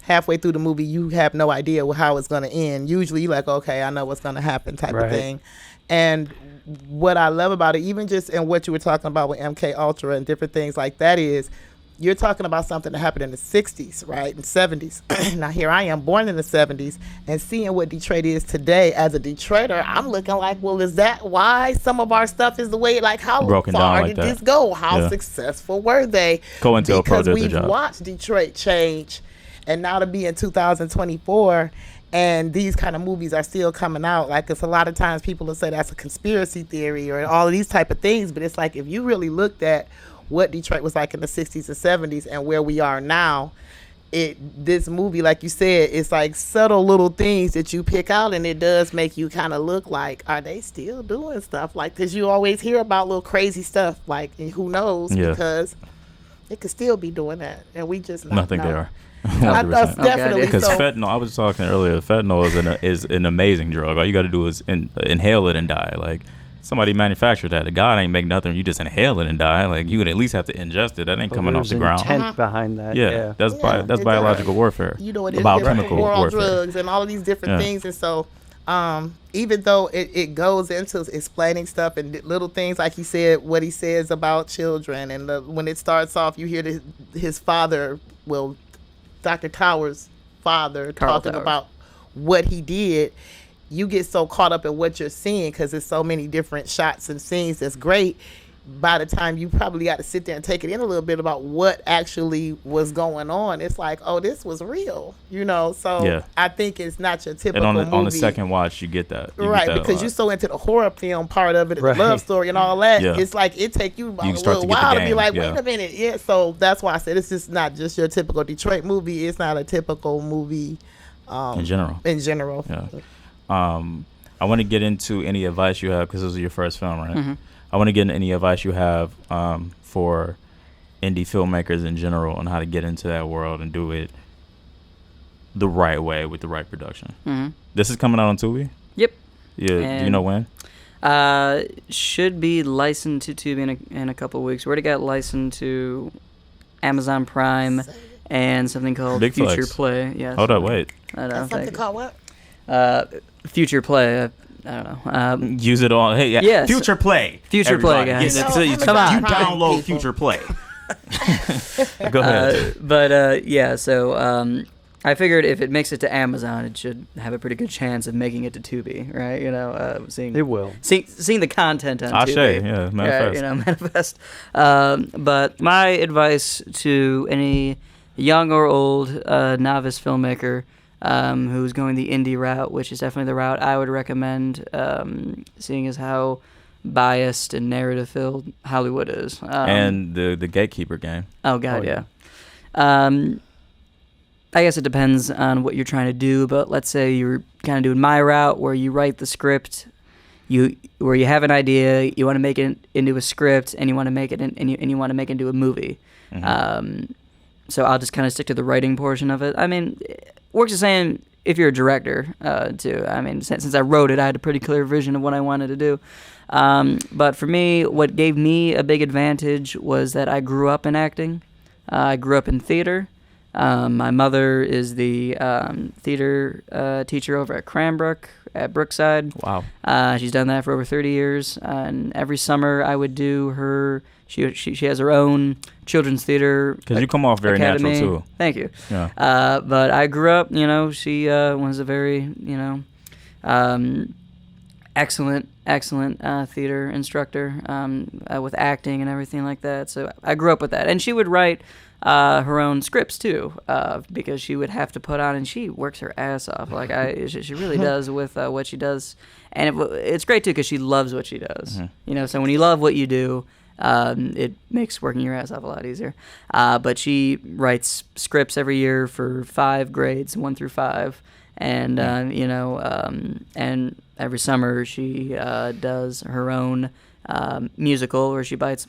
halfway through the movie you have no idea how it's going to end. Usually you're like, okay, I know what's going to happen type of thing. And what I love about it, even just in what you were talking about with MK Ultra and different things like that, is you're talking about something that happened in the 60s, right, and 70s. Now here I am, born in the 70s, and seeing what Detroit is today as a Detroiter, I'm looking like, well, is that why some of our stuff is the way, like how Broken down far like did that. this go? How Yeah. successful were they? COINTELPRO Because did the we've job. watched Detroit change, and now to be in 2024 and these kind of movies are still coming out, like, it's a lot of times people will say that's a conspiracy theory or all of these type of things, but it's like if you really looked at what Detroit was like in the 60s and 70s and where we are now, this movie, like you said, it's like subtle little things that you pick out, and it does make you kind of look like, are they still doing stuff like, because you always hear about little crazy stuff, like, and who knows, Yeah. because it could still be doing that, and we just not Nothing know. there. I thought definitely Because so. fentanyl, I was talking earlier, fentanyl is an amazing drug. All you got to do is inhale it and die. Like, somebody manufactured that. The God ain't make nothing. You just inhale it and die. Like, you would at least have to ingest it. That ain't coming off There's the ground. intent behind that. Yeah, that's Yeah, that's it biological does. warfare. You know, it is biochemical war on warfare. drugs and all of these different Yeah. things, and so even though it goes into explaining stuff and little things, like he said, what he says about children, and when it starts off, you hear his father, well, Dr. Towers' father, Carl talking Towers. about what he did. You get so caught up in what you're seeing because there's so many different shots and scenes that's great. By the time you probably got to sit there and take it in a little bit about what actually was going on, it's like, oh, this was real, you know? So Yeah. I think it's not your And typical movie. on the second watch, you get that. You get Right, that a because lot. you're so into the horror film part of it, and Right. the love story and all that. Yeah. It's like it take you can a start little to get the while to be game, like, yeah. wait a minute. Yeah, so that's why I said it's just not just your typical Detroit movie. It's not a typical movie in general. in general. Yeah. I want to get into any advice you have, because this is your first film, right? I want to get into any advice you have for indie filmmakers in general on how to get into that world and do it the right way with the right production. This is coming out on Tubi? Yep. Yeah. Do you And- know when? Should be licensed to Tubi in a couple of weeks. We already got licensed to Amazon Prime and something called Big Future flex. Play. Yes. Hold up, wait. I know. That's something thank called what? you. Future Play. I don't know. Use it on. Hey, yeah. Yes. Future Play. Future Play, everybody. guys. Yes, You know, you Amazon on. you Prime download people. Future Play. Go ahead. Yeah, so I figured if it makes it to Amazon, it should have a pretty good chance of making it to Tubi, right? You know, seeing It will. seeing the content on Ashe, Tubi. yeah, manifest. You know, manifest. But my advice to any young or old novice filmmaker who's going the indie route, which is definitely the route I would recommend, seeing as how biased and narrative filled Hollywood is. And the gatekeeper game. Oh God, Oh, yeah. yeah. I guess it depends on what you're trying to do, but let's say you're kind of doing my route, where you write the script, where you have an idea, you want to make it into a script, and you want to make it and you want to make it into a movie. So I'll just kind of stick to the writing portion of it. I mean, it works the same if you're a director too. I mean, since I wrote it, I had a pretty clear vision of what I wanted to do. But for me, what gave me a big advantage was that I grew up in acting. I grew up in theater. My mother is the theater teacher over at Cranbrook at Brookside. Wow. She's done that for over 30 years. And every summer I would do her. She has her own children's theater. Because you come off very academy. natural, too. Thank you. Yeah. But I grew up, you know, she was a very, you know, excellent theater instructor with acting and everything like that. So I grew up with that, and she would write her own scripts too, because she would have to put on, and she works her ass off. Like she really does with what she does, and it's great too because she loves what she does. So when you love what you do, it makes working your ass off a lot easier. But she writes scripts every year for 5 grades, 1 through 5, and and every summer she does her own musical where she buys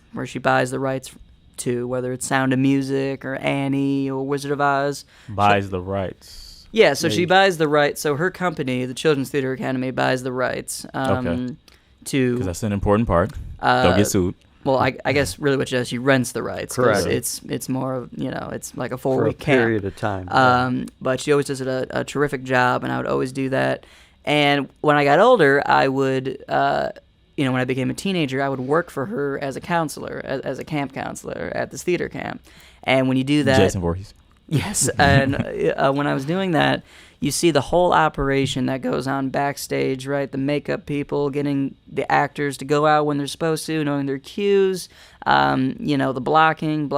the rights to, whether it's Sound of Music or Annie or Wizard of Oz. Buys the rights. Yeah, so she buys the rights. So her company, the Children's Theater Academy, buys the rights Okay. to. Because that's an important part. Don't get sued. Well, I guess really what she does, she rents the rights. 'Cause Correct. It's more of, it's like a for a 4-week camp. period of time. But she always does a terrific job, and I would always do that. And when I got older, I would, when I became a teenager, I would work for her as a counselor, as a camp counselor at this theater camp. And when you do that, Jason Voorhees. yes, and when I was doing that, you see the whole operation that goes on backstage, right? The makeup people getting the actors to go out when they're supposed to, knowing their cues, the blocking.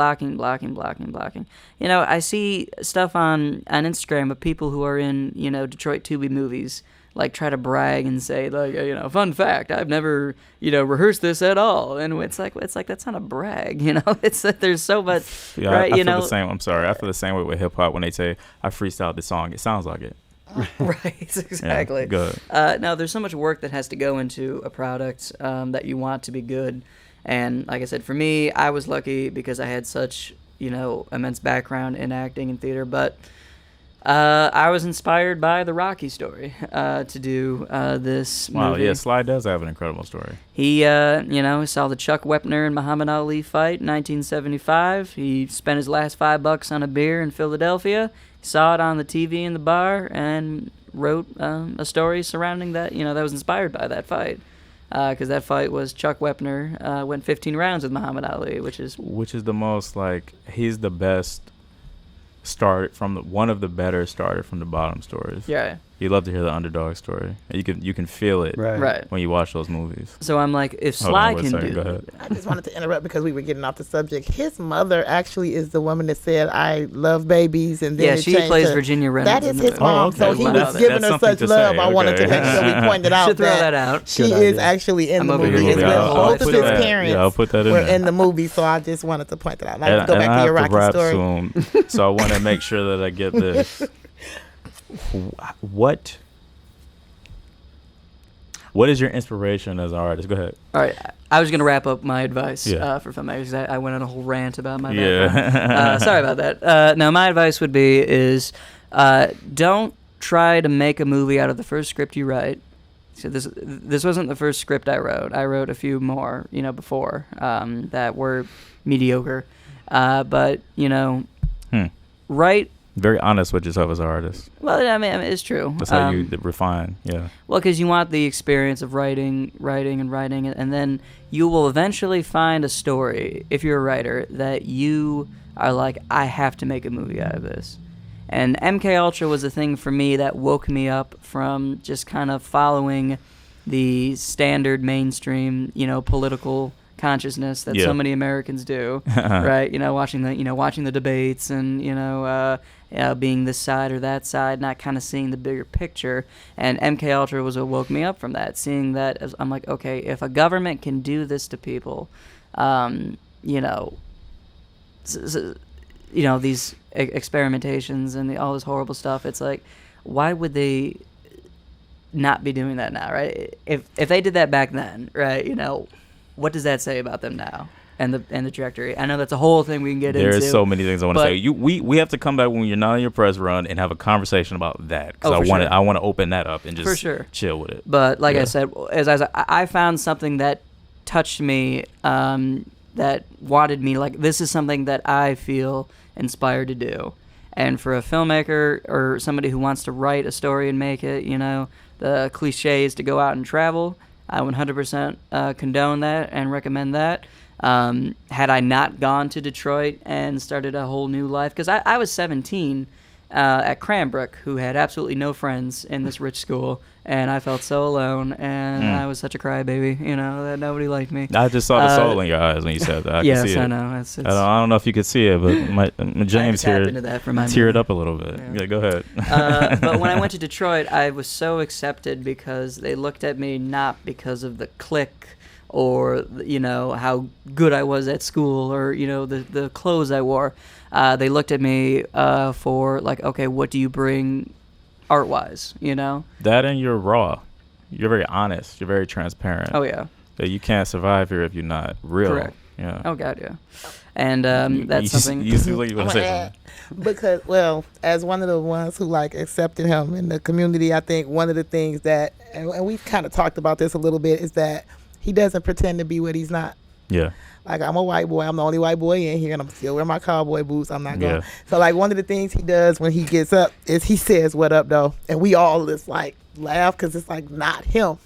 I see stuff on Instagram of people who are in, Detroit Tubi movies, like try to brag and say, like, fun fact, I've never, rehearsed this at all. And it's like that's not a brag, It's that there's so much, Yeah, right? I feel the same. I'm sorry. I feel the same way with hip hop when they say I freestyled the song. It sounds like it. Right, exactly. Yeah, good. Now, there's so much work that has to go into a product that you want to be good. And like I said, for me, I was lucky because I had such, immense background in acting and theater. But I was inspired by the Rocky story to do this Wow, movie. yeah, Sly does have an incredible story. He, saw the Chuck Wepner and Muhammad Ali fight in 1975. He spent his last $5 on a beer in Philadelphia. Saw it on the TV in the bar and wrote a story surrounding that. That was inspired by that fight, because that fight was Chuck Wepner went 15 rounds with Muhammad Ali, which is the most, like, he's the best one of the better started from the bottom stories. yeah. You love to hear the underdog story. You can feel it Right. when you watch those movies. So I'm like, if Hold Sly on, wait a can second, do go that, ahead. I just wanted to interrupt because we were getting off the subject. His mother actually is the woman that said, "I love babies," and then yeah, it she changed plays to- Virginia Reynolds. That is in the his movie. mom, okay. so he Well, was that's giving her something such to love. say, I wanted to okay. make sure we pointed out Should throw that out. she Good is idea. actually in I'm the over movie here as looking well. at it. Both I'll of put his that- parents I'll put that in were there. in the movie, so I just wanted to point that out. Now And, let's go and back I to have your to Rocky wrap story. soon, so I want to make sure that I get this. What is your inspiration as an artist? Go ahead. All right, I was going to wrap up my advice Yeah. for filmmakers. I went on a whole rant about my Yeah. background. Sorry about that. No, my advice would be don't try to make a movie out of the first script you write. So this wasn't the first script I wrote. I wrote a few more, before that were mediocre. But write. Very honest with yourself as an artist. Well, I mean, it's true. That's how you refine. Yeah. Well, because you want the experience of writing, and then you will eventually find a story, if you're a writer, that you are like, I have to make a movie out of this. And MK Ultra was a thing for me that woke me up from just kind of following the standard mainstream, political consciousness that Yeah. so many Americans do, right? Watching the debates and being this side or that side, not kind of seeing the bigger picture. And MK Ultra was what woke me up from that, seeing that as I'm like, okay, if a government can do this to people, these experimentations and all this horrible stuff, it's like, why would they not be doing that now, right? If they did that back then, right, what does that say about them now and the trajectory? I know that's a whole thing we can get into. There's so many things I want to but- say. We have to come back when you're not on your press run and have a conversation about that, because Oh, for sure. I want to open that up and just For sure. chill with it. But like Yeah. I said, I found something that touched me, that wanted me, like, this is something that I feel inspired to do. And for a filmmaker or somebody who wants to write a story and make it, the cliche is to go out and travel. I 100% condone that and recommend that. Had I not gone to Detroit and started a whole new life, because I was 17 at Cranbrook who had absolutely no friends in this rich school, and I felt so alone, and I was such a crybaby, that nobody liked me. I just saw the soul in your eyes when you said that. I Yes, could see it. I know. It's I don't know if you could see it, but James I had to tap here into that for my teared movie. up a little bit. Yeah. Yeah, go ahead. But when I went to Detroit, I was so accepted because they looked at me not because of the clique or how good I was at school or the clothes I wore. They looked at me for like, okay, what do you bring art-wise? That and you're raw. You're very honest. You're very transparent. Oh yeah. That you can't survive here if you're not real. Correct. Yeah. Oh god, yeah. And that's something. You seem like you want to say something. Because, well, as one of the ones who accepted him in the community, I think one of the things that, and we've kind of talked about this a little bit, is that he doesn't pretend to be what he's not. Yeah. Like, I'm a white boy. I'm the only white boy in here, and I'm still wearing my cowboy boots. I'm not going. Yeah. So, one of the things he does when he gets up is he says, "What up, though?" And we all just, laugh because it's, not him.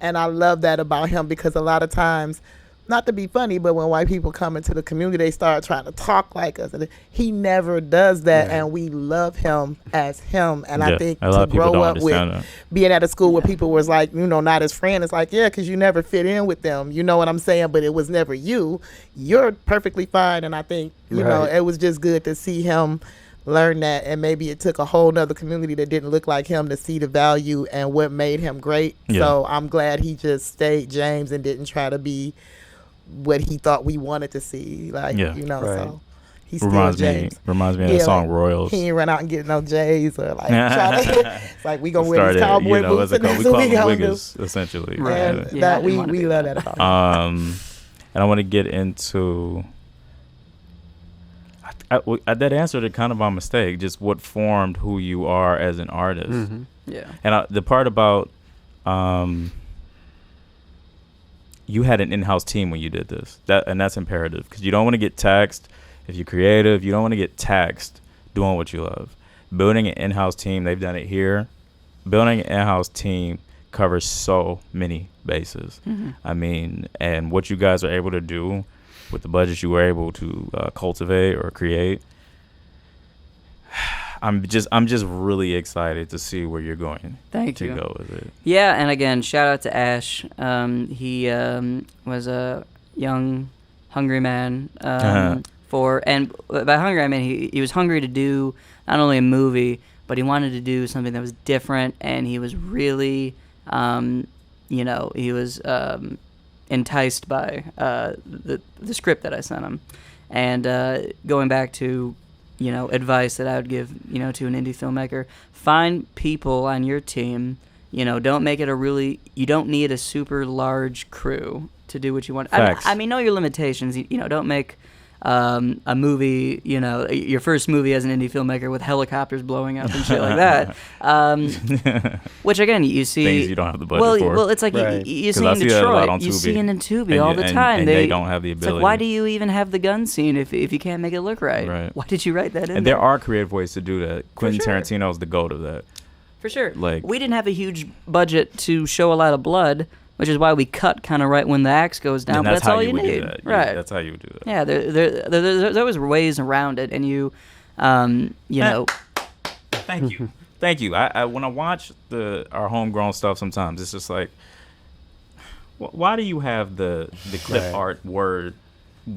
And I love that about him because a lot of times, not to be funny, but when white people come into the community, they start trying to talk like us. And he never does that, and we love him as him. And I think a lot to of people grow don't up with understand that. being at a school where people was not his friend, it's yeah, because you never fit in with them. You know what I'm saying? But it was never you. You're perfectly fine. And I think, it was just good to see him learn that, and maybe it took a whole nother community that didn't look like him to see the value and what made him great. Yeah. So I'm glad he just stayed James and didn't try to be what he thought we wanted to see. So he's still James. Reminds me of the song Royals. He ain't run out and get no J's or try to, it's we gonna wear these cowboy boots and that's we what call we them gonna do. wiggers, essentially. Right. And Yeah, I that didn't wanna we be love that. that about him. And I want to get into that answer to kind of my mistake, just what formed who you are as an artist. Mm-hmm. Yeah. And the part about you had an in-house team when you did this, and that's imperative because you don't want to get taxed if you're creative. You don't want to get taxed doing what you love. Building an in-house team, they've done it here. Building an in-house team covers so many bases. Mm-hmm. I mean, and what you guys are able to do with the budget you were able to cultivate or create, I'm just really excited to see where you're going. Thank to you. go with it. Yeah, and again, shout out to Ash. He was a young, hungry man. And by hungry, I mean he was hungry to do not only a movie, but he wanted to do something that was different, and he was really, he was enticed by the script that I sent him. And going back to advice that I would give, to an indie filmmaker, find people on your team, don't make it you don't need a super large crew to do what you want. Facts. I mean, know your limitations, don't make a movie, your first movie as an indie filmmaker with helicopters blowing up and shit like that. Which again, you see things you don't have the budget for. Well, it's like Right. you see 'Cause I in see that a lot on Detroit, you Tubi. see it in Tubi And all you- the and- time. and they don't have the It's like, ability. why do you even have the gun scene if you can't make it look right? Right. Why did you write that in And there are creative ways to do that. Quentin sure. Tarantino's the goat of that. For sure. Like- we didn't have a huge budget to show a lot of blood, which is why we cut kind of right when the axe goes down. And But that's how all you would need, do that. right? That's how you would do that. Yeah, there's always ways around it, and you know. Thank you. Thank you. I when I watch our homegrown stuff, sometimes it's just like, why do you have the clip Right. art word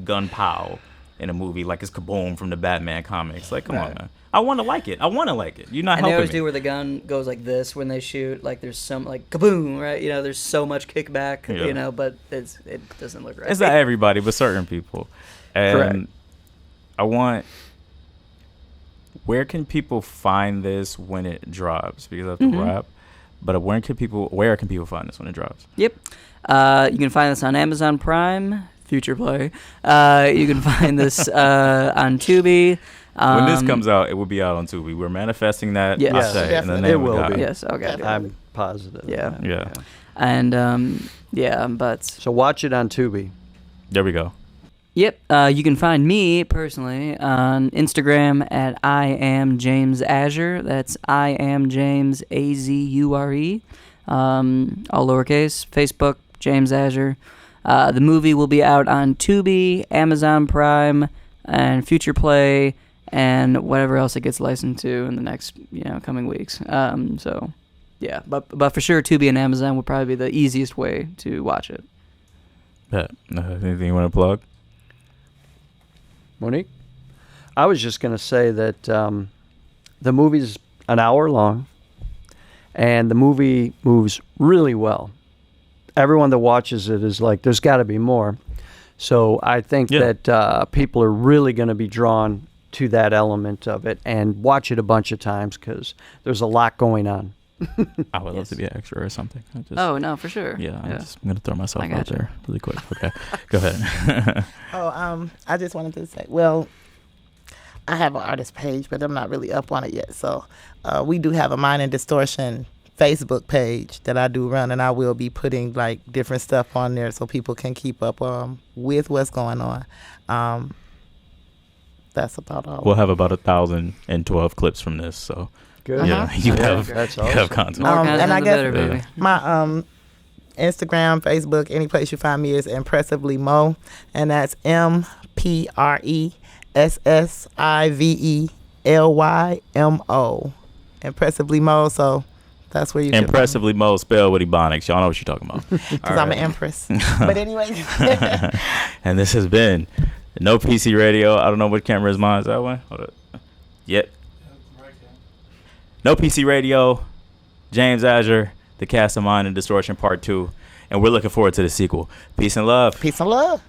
gun pow in a movie like it's Kaboom from the Batman comics? Like, come on, Right. man. I want to like it. You're not And they helping always me. do where the gun goes like this when they shoot. Like there's some like kaboom, right? There's so much kickback, Yeah. but it doesn't look right. It's not everybody, but certain people. And Correct. I want. Where can people find this when it drops? Because I have to Mm-hmm. wrap. But where can people find this when it drops? Yep. You can find this on Amazon Prime, Future Play. You can find this on Tubi. When this comes out, it will be out on Tubi. We're manifesting that. Yes. I Yes, say, in the definitely. name It of will God. be. Yes. Okay. I'm positive. Yeah. Yeah. And but So watch it on Tubi. There we go. yep. You can find me personally on Instagram at I am James Azure. That's I am James Azure. All lowercase. Facebook James Azure. The movie will be out on Tubi, Amazon Prime, and Future Play, and whatever else it gets licensed to in the next coming weeks. So yeah, but for sure, Tubi and Amazon would probably be the easiest way to watch it. Anything you want to plug? Monique? I was just going to say that the movie's an hour long, and the movie moves really well. Everyone that watches it is like, there's got to be more. So I think that people are really going to be drawn to that element of it and watch it a bunch of times because there's a lot going on. I would love to be an extra or something. Oh, no, for sure. Yeah, I'm going to throw myself out gotcha. there really quick. Okay, go ahead. I just wanted to say, well, I have an artist page, but I'm not really up on it yet. So we do have a Mind and Distortion Facebook page that I do run, and I will be putting like different stuff on there so people can keep up with what's going on. That's about all. We'll have about 1,012 clips from this, so Good. yeah, you have awesome. content. More content, and I the guess better, baby. my Instagram, Facebook, any place you find me is Impressively Mo, and that's MPRESSIVELYMO. Impressively Mo. So that's where you can Impressively Mo spelled with Ebonics. Y'all know what you're talking about. because I'm an empress. But anyway. And this has been No PC Radio. I don't know what camera is mine. Is that one? Hold up. Yep. No PC Radio, James Azure, the cast of Mind and Distortion Part 2. And we're looking forward to the sequel. Peace and love. Peace and love.